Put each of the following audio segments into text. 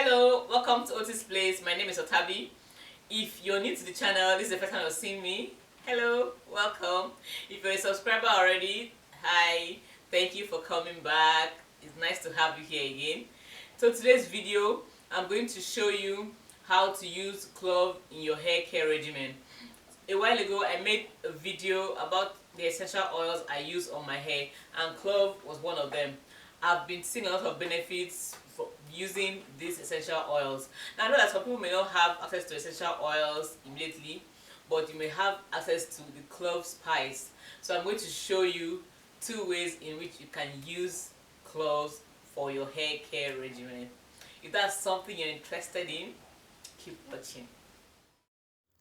Hello, welcome to Otis Place. My name is Otabi. If you're new to the channel, this is the first time you're seeing me. Hello, welcome. If you're a subscriber already, hi, thank you for coming back. It's nice to have you here again. So today's video, I'm going to show you how to use clove in your hair care regimen. A while ago, I made a video about the essential oils I use on my hair, and clove was one of them. I've been seeing a lot of benefits for using these essential oils. Now I know that some people may not have access to essential oils immediately, but you may have access to the clove spice. So I'm going to show you 2 ways in which you can use cloves for your hair care regimen. If that's something you're interested in, keep watching.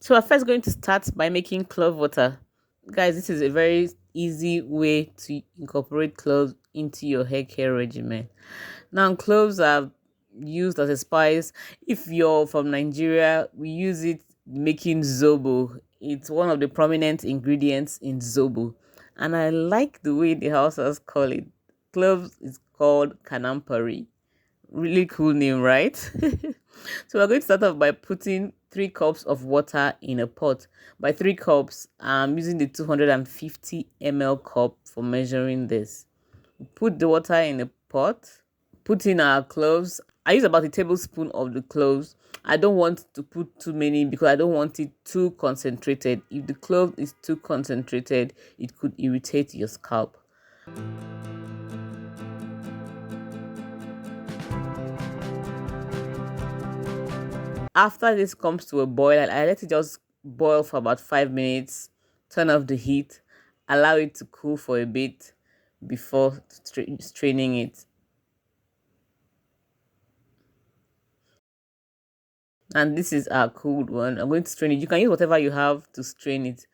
So we're first going to start by making clove water. Guys, this is a very easy way to incorporate cloves into your hair care regimen. Now, cloves are used as a spice. If you're from Nigeria, we use it making zobo. It's one of the prominent ingredients in zobo, and I like the way the Hausas call it. Cloves is called kanampari. Really cool name, right? So we're going to start off by putting 3 cups of water in a pot. By 3 cups, I'm using the 250 ml cup for measuring this. Put the water in a pot, put in our cloves. I use about a tablespoon of the cloves. I don't want to put too many because I don't want it too concentrated. If the clove is too concentrated, it could irritate your scalp. After this comes to a boil, I let it just boil for about 5 minutes, turn off the heat, allow it to cool for a bit before straining it. And this is our cooled one. I'm going to strain it. You can use whatever you have to strain it.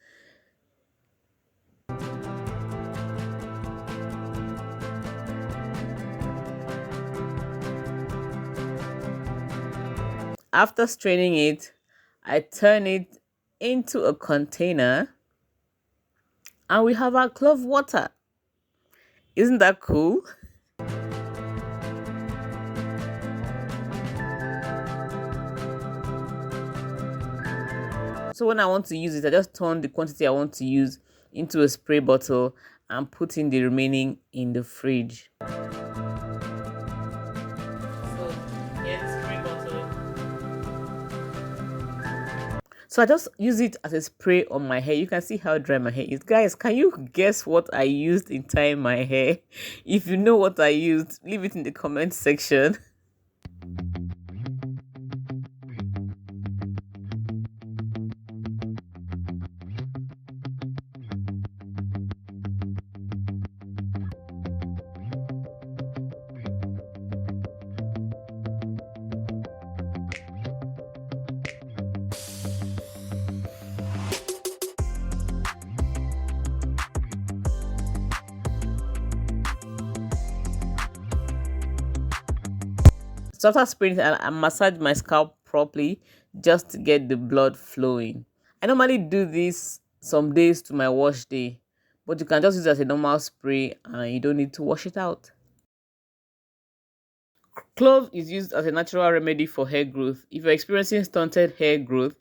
After straining it, I turn it into a container and we have our clove water. Isn't that cool? So when I want to use it, I just turn the quantity I want to use into a spray bottle and put in the remaining in the fridge. So I just use it as a spray on my hair. You can see how dry my hair is. Guys, can you guess what I used in tying my hair? If you know what I used, leave it in the comment section. So after spraying it, I massage my scalp properly just to get the blood flowing. I normally do this some days to my wash day, but you can just use it as a normal spray and you don't need to wash it out. Clove is used as a natural remedy for hair growth. If you're experiencing stunted hair growth,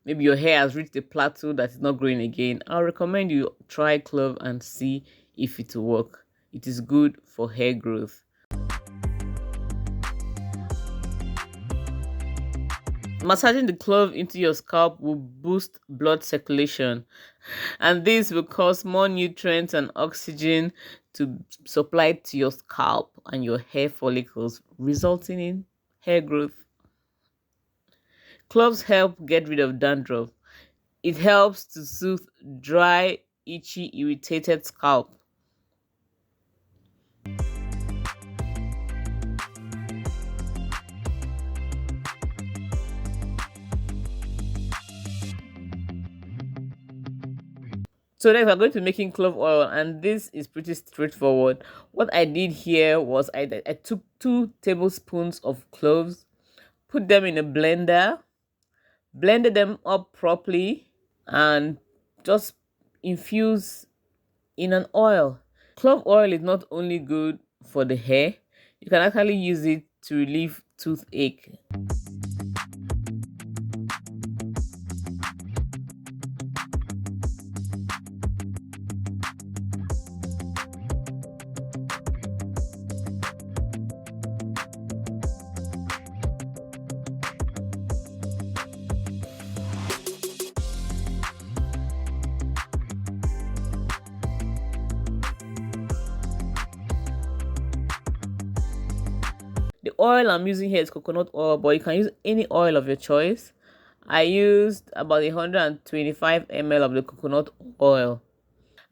maybe your hair has reached a plateau that is not growing again, I'll recommend you try clove and see if it will work. It is good for hair growth. Massaging the clove into your scalp will boost blood circulation, and this will cause more nutrients and oxygen to supply to your scalp and your hair follicles, resulting in hair growth. Cloves help get rid of dandruff. It helps to soothe dry, itchy, irritated scalp. So next we're going to be making clove oil, and this is pretty straightforward. What I did here was I took 2 tablespoons of cloves, put them in a blender, blended them up properly, and just infuse in an oil. Clove oil is not only good for the hair, you can actually use it to relieve toothache. The oil I'm using here is coconut oil, but you can use any oil of your choice. I used about 125 ml of the coconut oil.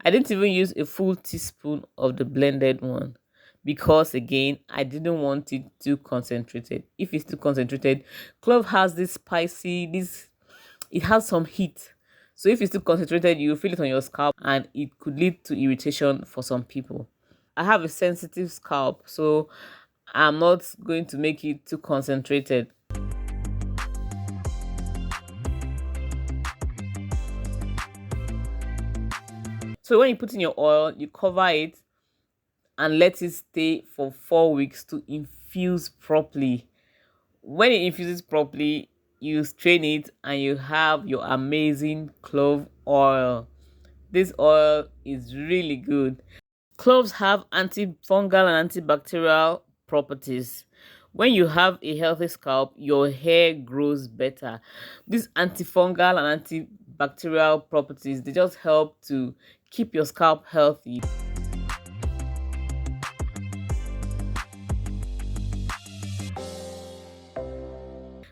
I didn't even use a full teaspoon of the blended one because, again, I didn't want it too concentrated. If it's too concentrated, clove has this spicy, it has some heat. So if it's too concentrated, you feel it on your scalp and it could lead to irritation for some people. I have a sensitive scalp, so I'm not going to make it too concentrated. So when you put in your oil, you cover it and let it stay for 4 weeks to infuse properly. When it infuses properly, you strain it and you have your amazing clove oil. This oil is really good. Cloves have antifungal and antibacterial properties. When you have a healthy scalp, your hair grows better. These antifungal and antibacterial properties, they just help to keep your scalp healthy.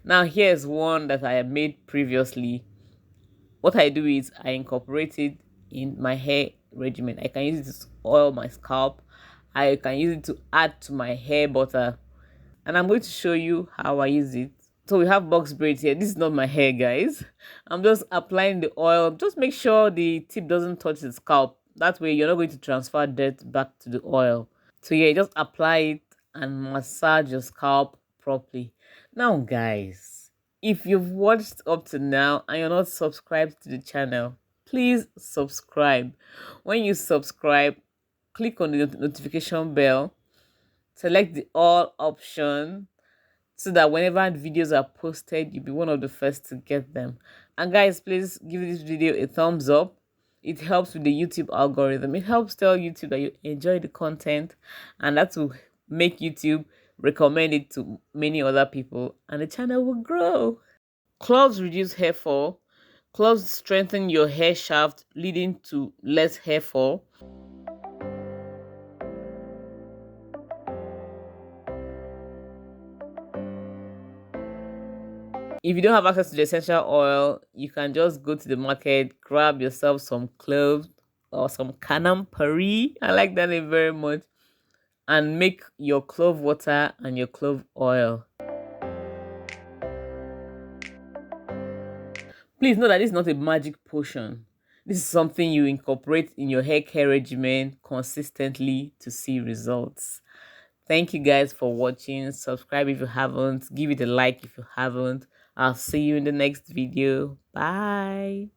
Now here's one that I have made previously. What I do is I incorporate it in my hair regimen. I can use it to oil my scalp. I can use it to add to my hair butter. And I'm going to show you how I use it. So we have box braids here. This is not my hair, guys. I'm just applying the oil. Just make sure the tip doesn't touch the scalp. That way you're not going to transfer dirt back to the oil. So yeah, just apply it and massage your scalp properly. Now guys, if you've watched up to now and you're not subscribed to the channel, please subscribe. When you subscribe, click on the notification bell, select the all option so that whenever videos are posted, you'll be one of the first to get them. And guys, please give this video a thumbs up. It helps with the YouTube algorithm. It helps tell YouTube that you enjoy the content, and that will make YouTube recommend it to many other people and the channel will grow. Cloves reduce hair fall. Cloves strengthen your hair shaft, leading to less hair fall. If you don't have access to the essential oil, you can just go to the market, grab yourself some cloves or some canam pari. I like that name very much. And make your clove water and your clove oil. Please know that this is not a magic potion. This is something you incorporate in your hair care regimen consistently to see results. Thank you guys for watching. Subscribe if you haven't. Give it a like if you haven't. I'll see you in the next video. Bye.